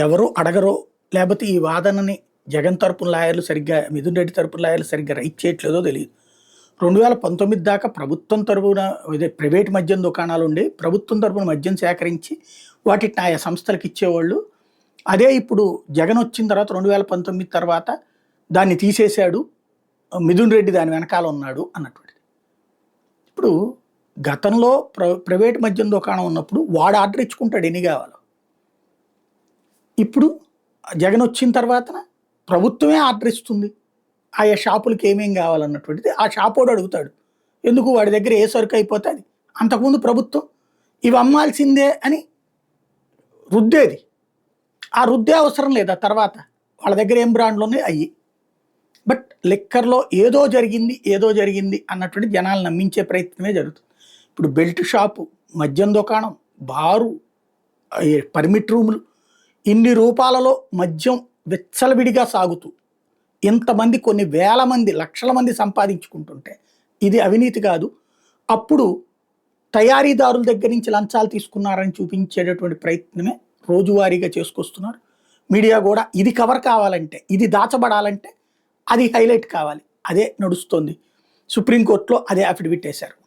ఎవరు అడగరో, లేపోతే ఈ వాదనని జగన్ తరపున లాయర్లు సరిగ్గా, మిథున్ రెడ్డి తరపున లాయర్లు సరిగ్గా రైట్ చేయట్లేదో తెలీదు. 2019 దాకా ప్రభుత్వం తరపున ప్రైవేట్ మద్యం దుకాణాలుండి, ప్రభుత్వం తరపున మద్యం సేకరించి వాటిని ఆయా సంస్థలకు ఇచ్చేవాళ్ళు. అదే ఇప్పుడు జగన్ వచ్చిన తర్వాత 2019 తర్వాత దాన్ని తీసేశాడు, మిథున్ రెడ్డి దాని వెనకాల ఉన్నాడు అన్నటువంటిది. ఇప్పుడు గతంలో ప్రైవేట్ మద్యం దుకాణం ఉన్నప్పుడు వాడు ఆర్డర్ ఇచ్చుకుంటాడు ఎన్ని కావాలో. ఇప్పుడు జగన్ వచ్చిన తర్వాత ప్రభుత్వమే ఆర్డర్ ఇస్తుంది ఆయా షాపులకి ఏమేం కావాలన్నటువంటిది. ఆ షాపోడు అడుగుతాడు, ఎందుకు వాడి దగ్గర ఏ సరుకు అయిపోతే అది. అంతకుముందు ప్రభుత్వం ఇవి అమ్మాల్సిందే అని రుద్దేది, ఆ రుద్దే అవసరం లేదు. ఆ తర్వాత వాళ్ళ దగ్గర ఏం బ్రాండ్లు ఉన్నాయి అయ్యి. బట్ లిక్కర్లో ఏదో జరిగింది అన్నటువంటి జనాలు నమ్మించే ప్రయత్నమే జరుగుతుంది. ఇప్పుడు బెల్ట్ షాపు, మద్యం దుకాణం, బారు, పర్మిట్ రూములు, ఇన్ని రూపాలలో మద్యం విచ్చలవిడిగా సాగుతూ ఇంతమంది, కొన్ని వేల మంది, లక్షల మంది సంపాదించుకుంటుంటే ఇది అవినీతి కాదు. అప్పుడు తయారీదారుల దగ్గర నుంచి లంచాలు తీసుకున్నారని చూపించేటటువంటి ప్రయత్నమే రోజువారీగా చేసుకొస్తున్నారు. మీడియా కూడా ఇది కవర్ కావాలంటే, ఇది దాచబడాలంటే అది హైలైట్ కావాలి, అదే నడుస్తుంది. సుప్రీంకోర్టులో అదే అఫిడవిట్ వేశారు.